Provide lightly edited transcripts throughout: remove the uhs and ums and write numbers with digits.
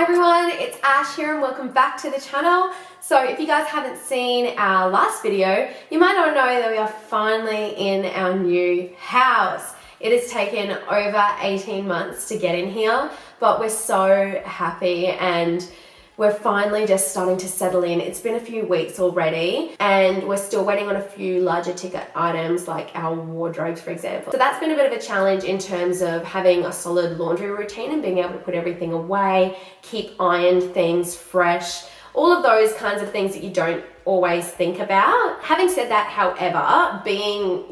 everyone, it's Ash here and welcome back to the channel. So if you guys haven't seen our last video, you might not know that we are finally in our new house. It has taken over 18 months to get in here, but we're so happy and we're finally just starting to settle in. It's been a few weeks already and we're still waiting on a few larger ticket items like our wardrobes, for example. So that's been a bit of a challenge in terms of having a solid laundry routine and being able to put everything away, keep ironed things fresh, all of those kinds of things that you don't always think about. Having said that, however, being,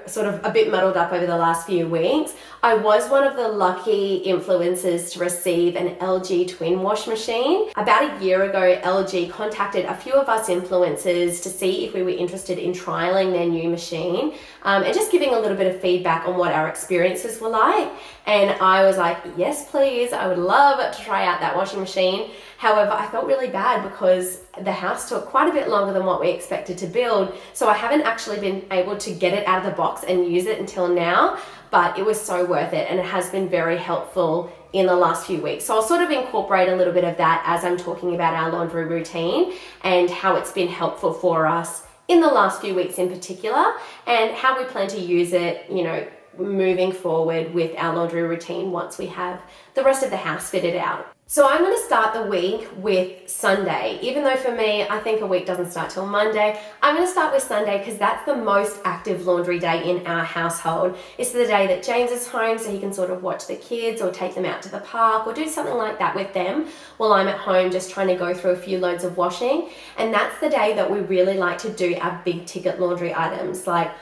sort of a bit muddled up over the last few weeks, I was one of the lucky influencers to receive an LG Twinwash machine. About a year ago, LG contacted a few of us influencers to see if we were interested in trialing their new machine and just giving a little bit of feedback on what our experiences were like. And I was like, yes, please, I would love to try out that washing machine. However, I felt really bad because the house took quite a bit longer than what we expected to build. So I haven't actually been able to get it out of the box and use it until now, but it was so worth it and it has been very helpful in the last few weeks. So I'll sort of incorporate a little bit of that as I'm talking about our laundry routine and how it's been helpful for us in the last few weeks in particular and how we plan to use it, moving forward with our laundry routine once we have the rest of the house fitted out. So I'm going to start the week with Sunday. Even though for me, I think a week doesn't start till Monday, I'm going to start with Sunday because that's the most active laundry day in our household. It's the day that James is home so he can sort of watch the kids or take them out to the park or do something like that with them while I'm at home just trying to go through a few loads of washing. And that's the day that we really like to do our big ticket laundry items. Like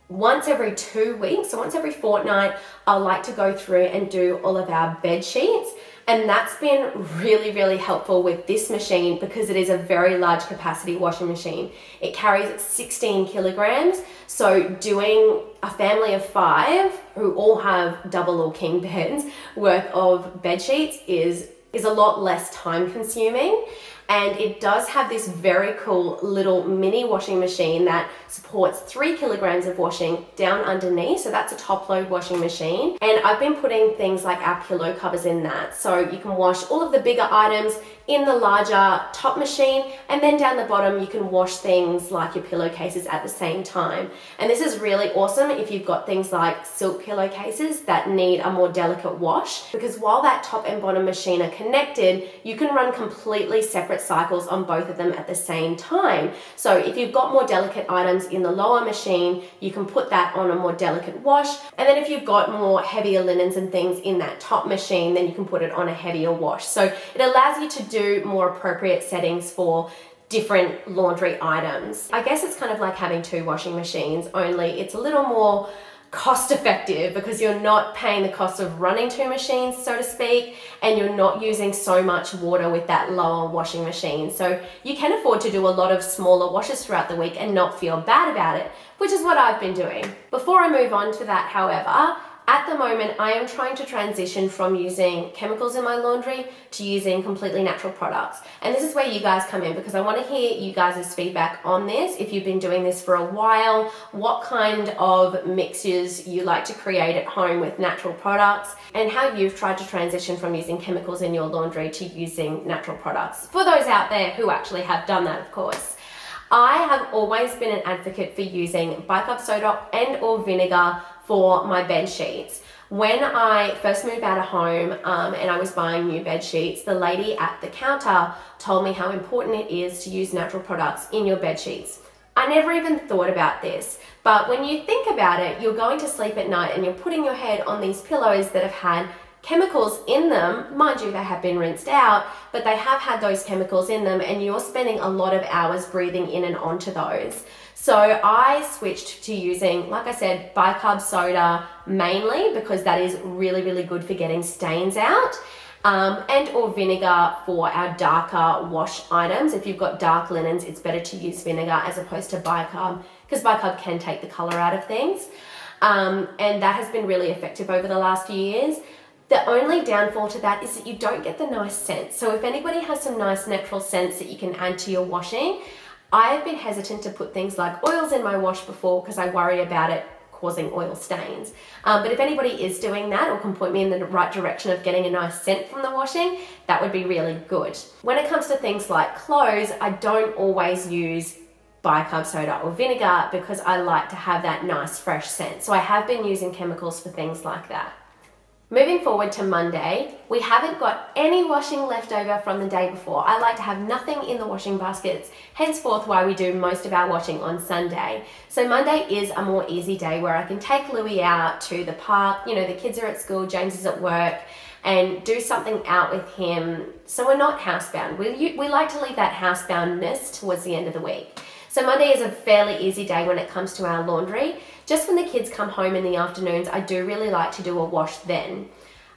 once every 2 weeks, so once every fortnight, I like to go through and do all of our bed sheets. And that's been really, really helpful with this machine because it is a very large capacity washing machine. It carries 16 kilograms. So doing a family of 5 who all have double or king beds worth of bed sheets is a lot less time consuming. And it does have this very cool little mini washing machine that supports 3 kilograms of washing down underneath. So that's a top load washing machine. And I've been putting things like our pillow covers in that. So you can wash all of the bigger items in the larger top machine. And then down the bottom, you can wash things like your pillowcases at the same time. And this is really awesome if you've got things like silk pillowcases that need a more delicate wash. Because while that top and bottom machine are connected, you can run completely separate cycles on both of them at the same time. So if you've got more delicate items in the lower machine, you can put that on a more delicate wash. And then if you've got more heavier linens and things in that top machine, then you can put it on a heavier wash. So it allows you to do more appropriate settings for different laundry items. I guess it's kind of like having 2 washing machines, only it's a little more cost effective because you're not paying the cost of running 2 machines, so to speak, and you're not using so much water with that lower washing machine. So you can afford to do a lot of smaller washes throughout the week and not feel bad about it, which is what I've been doing. Before I move on to that, however, at the moment, I am trying to transition from using chemicals in my laundry to using completely natural products. And this is where you guys come in because I want to hear you guys' feedback on this. If you've been doing this for a while, what kind of mixtures you like to create at home with natural products and how you've tried to transition from using chemicals in your laundry to using natural products. For those out there who actually have done that, of course. I have always been an advocate for using bicarb soda and or vinegar for my bed sheets. When I first moved out of home and I was buying new bed sheets, the lady at the counter told me how important it is to use natural products in your bed sheets. I never even thought about this, but when you think about it, you're going to sleep at night and you're putting your head on these pillows that have had chemicals in them. Mind you, they have been rinsed out, but they have had those chemicals in them and you're spending a lot of hours breathing in and onto those. So I switched to using, like I said, bicarb soda mainly because that is really, really good for getting stains out. And or vinegar for our darker wash items. If you've got dark linens, it's better to use vinegar as opposed to bicarb because bicarb can take the color out of things. And that has been really effective over the last few years. The only downfall to that is that you don't get the nice scent. So if anybody has some nice natural scents that you can add to your washing, I have been hesitant to put things like oils in my wash before because I worry about it causing oil stains. But if anybody is doing that or can point me in the right direction of getting a nice scent from the washing, that would be really good. When it comes to things like clothes, I don't always use bicarb soda or vinegar because I like to have that nice fresh scent. So I have been using chemicals for things like that. Moving forward to Monday, we haven't got any washing left over from the day before. I like to have nothing in the washing baskets, henceforth why we do most of our washing on Sunday. So Monday is a more easy day where I can take Louis out to the park, you know, the kids are at school, James is at work, and do something out with him so we're not housebound. We like to leave that houseboundness towards the end of the week. So Monday is a fairly easy day when it comes to our laundry. Just when the kids come home in the afternoons, I do really like to do a wash then.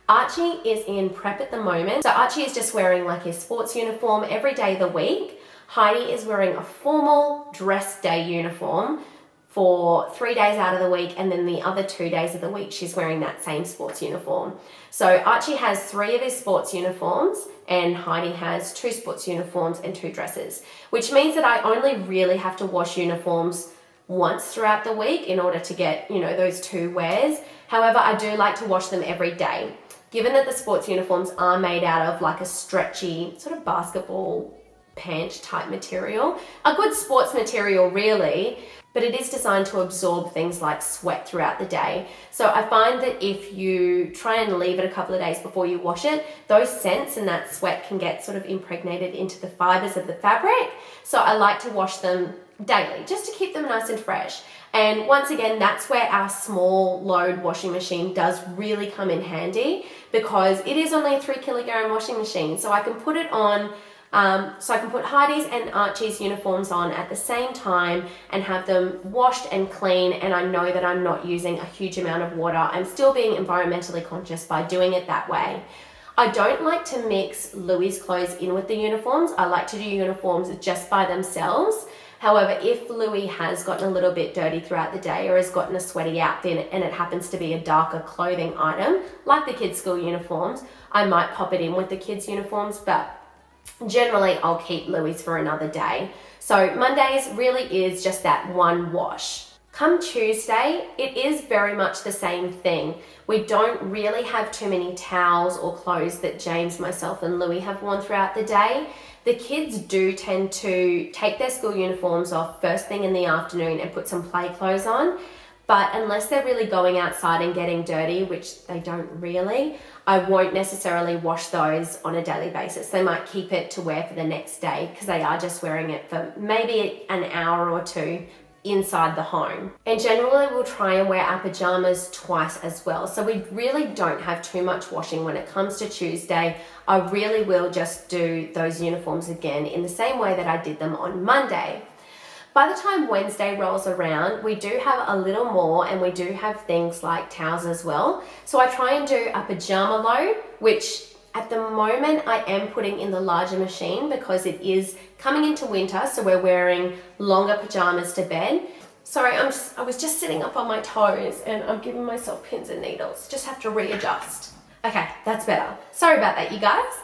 Archie is in prep at the moment. So Archie is just wearing like his sports uniform every day of the week. Heidi is wearing a formal dress day uniform for 3 days out of the week, and then the other 2 days of the week she's wearing that same sports uniform. So Archie has 3 of his sports uniforms and Heidi has 2 sports uniforms and 2 dresses, which means that I only really have to wash uniforms once throughout the week in order to get, you know, those 2 wears. However, I do like to wash them every day. Given that the sports uniforms are made out of like a stretchy sort of basketball pant type material, a good sports material really, but it is designed to absorb things like sweat throughout the day. So I find that if you try and leave it a couple of days before you wash it, those scents and that sweat can get sort of impregnated into the fibers of the fabric. So I like to wash them daily just to keep them nice and fresh. And once again, that's where our small load washing machine does really come in handy, because it is only a 3 kilogram washing machine. So I can put it on, so I can put Heidi's and Archie's uniforms on at the same time and have them washed and clean, and I know that I'm not using a huge amount of water. I'm still being environmentally conscious by doing it that way. I don't like to mix Louis' clothes in with the uniforms. I like to do uniforms just by themselves. However, if Louis has gotten a little bit dirty throughout the day or has gotten a sweaty outfit and it happens to be a darker clothing item, like the kids' school uniforms, I might pop it in with the kids' uniforms, but generally I'll keep Louis for another day. So Mondays really is just that one wash. Come Tuesday, it is very much the same thing. We don't really have too many towels or clothes that James, myself and Louis have worn throughout the day. The kids do tend to take their school uniforms off first thing in the afternoon and put some play clothes on. But unless they're really going outside and getting dirty, which they don't really, I won't necessarily wash those on a daily basis. They might keep it to wear for the next day because they are just wearing it for maybe an hour or 2 inside the home. And generally we'll try and wear our pajamas twice as well. So we really don't have too much washing when it comes to Tuesday. I really will just do those uniforms again in the same way that I did them on Monday. By the time Wednesday rolls around, we do have a little more, and we do have things like towels as well. So I try and do a pajama load, which at the moment I am putting in the larger machine because it is coming into winter, so we're wearing longer pajamas to bed. Sorry, I was just sitting up on my toes and I'm giving myself pins and needles. Just have to readjust. Okay, that's better. Sorry about that, you guys.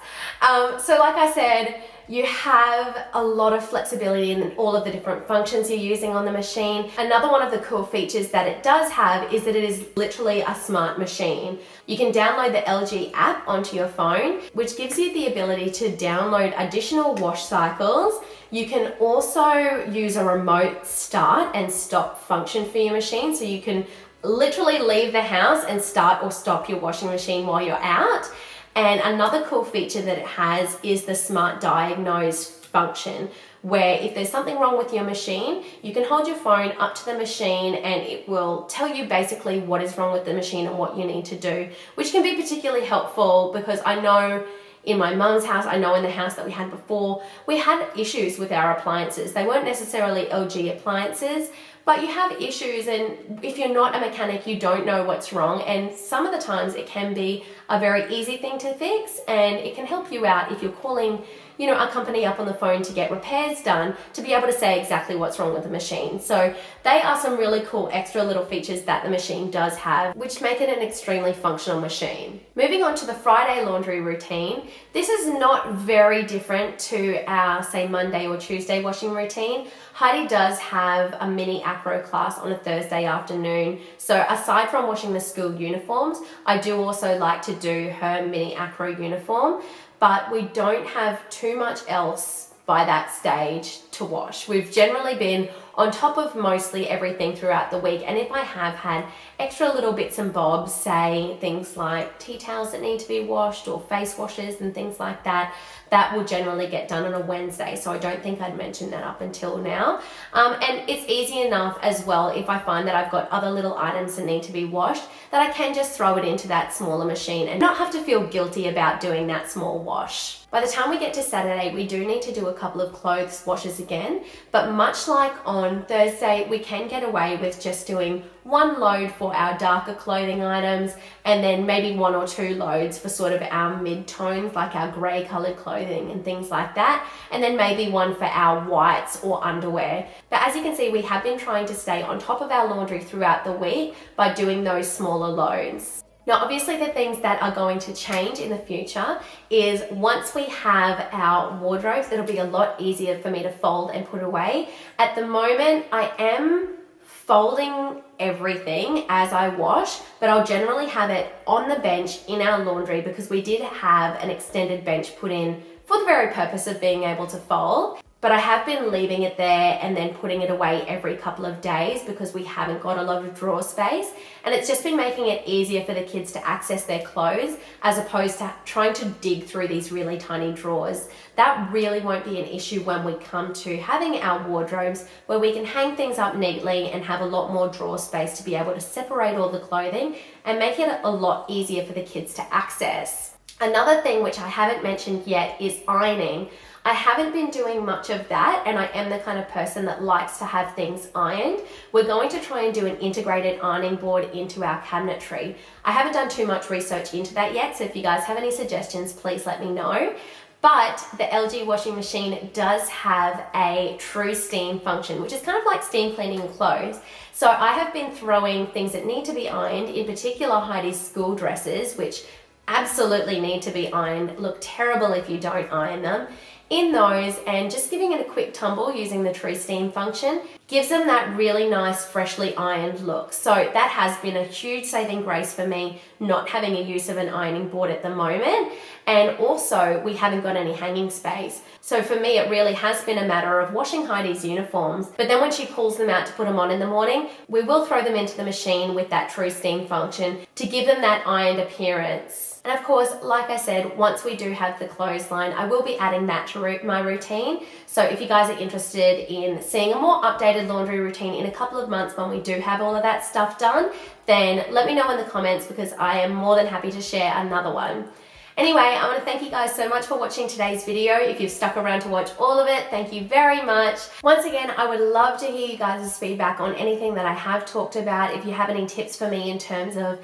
So like I said, you have a lot of flexibility in all of the different functions you're using on the machine. Another one of the cool features that it does have is that it is literally a smart machine. You can download the LG app onto your phone, which gives you the ability to download additional wash cycles. You can also use a remote start and stop function for your machine, so you can literally leave the house and start or stop your washing machine while you're out. And another cool feature that it has is the smart diagnose function, where if there's something wrong with your machine, you can hold your phone up to the machine and it will tell you basically what is wrong with the machine and what you need to do, which can be particularly helpful because I know in my mum's house, I know in the house that we had before, we had issues with our appliances. They weren't necessarily LG appliances, but you have issues, and if you're not a mechanic, you don't know what's wrong, and some of the times it can be a very easy thing to fix, and it can help you out if you're calling a company up on the phone to get repairs done to be able to say exactly what's wrong with the machine. So they are some really cool extra little features that the machine does have, which make it an extremely functional machine. Moving on to the Friday laundry routine, this is not very different to our, say, Monday or Tuesday washing routine. Heidi does have a mini acro class on a Thursday afternoon. So aside from washing the school uniforms, I do also like to do her mini acro uniform, but we don't have too much else by that stage to wash. We've generally been on top of mostly everything throughout the week, and if I have had extra little bits and bobs, say things like tea towels that need to be washed or face washes and things like that, that will generally get done on a Wednesday. So I don't think I'd mentioned that up until now. And it's easy enough as well if I find that I've got other little items that need to be washed, that I can just throw it into that smaller machine and not have to feel guilty about doing that small wash. By the time we get to Saturday, we do need to do a couple of clothes washes again, but much like on Thursday, we can get away with just doing one load for our darker clothing items and then maybe 1 or 2 loads for sort of our mid-tones, like our grey coloured clothing and things like that, and then maybe one for our whites or underwear. But as you can see, we have been trying to stay on top of our laundry throughout the week by doing those smaller loads. Now, obviously the things that are going to change in the future is once we have our wardrobes, it'll be a lot easier for me to fold and put away. At the moment, I am folding everything as I wash, but I'll generally have it on the bench in our laundry because we did have an extended bench put in for the very purpose of being able to fold. But I have been leaving it there and then putting it away every couple of days because we haven't got a lot of drawer space, and it's just been making it easier for the kids to access their clothes as opposed to trying to dig through these really tiny drawers. That really won't be an issue when we come to having our wardrobes where we can hang things up neatly and have a lot more drawer space to be able to separate all the clothing and make it a lot easier for the kids to access. Another thing which I haven't mentioned yet is ironing. I haven't been doing much of that, and I am the kind of person that likes to have things ironed. We're going to try and do an integrated ironing board into our cabinetry. I haven't done too much research into that yet, so if you guys have any suggestions, please let me know. But the LG washing machine does have a true steam function, which is kind of like steam cleaning clothes. So I have been throwing things that need to be ironed, in particular Heidi's school dresses, which absolutely need to be ironed, look terrible if you don't iron them, in those, and just giving it a quick tumble using the true steam function gives them that really nice freshly ironed look. So that has been a huge saving grace for me, not having a use of an ironing board at the moment, and also we haven't got any hanging space. So for me it really has been a matter of washing Heidi's uniforms, but then when she pulls them out to put them on in the morning, we will throw them into the machine with that true steam function to give them that ironed appearance. And of course, like I said, once we do have the clothesline, I will be adding that to my routine. So if you guys are interested in seeing a more updated laundry routine in a couple of months when we do have all of that stuff done, then let me know in the comments because I am more than happy to share another one. Anyway, I want to thank you guys so much for watching today's video. If you've stuck around to watch all of it, thank you very much. Once again, I would love to hear you guys' feedback on anything that I have talked about. If you have any tips for me in terms of,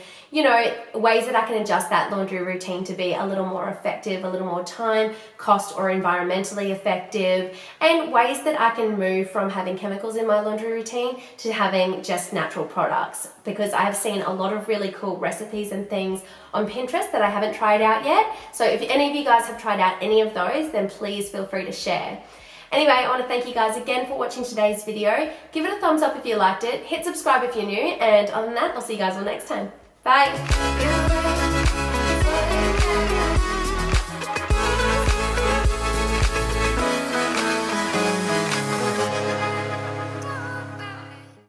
ways that I can adjust that laundry routine to be a little more effective, a little more time, cost or environmentally effective, and ways that I can move from having chemicals in my laundry routine to having just natural products. Because I have seen a lot of really cool recipes and things on Pinterest that I haven't tried out yet. So if any of you guys have tried out any of those, then please feel free to share. Anyway, I want to thank you guys again for watching today's video. Give it a thumbs up if you liked it, hit subscribe if you're new, and other than that, I'll see you guys all next time. Bye!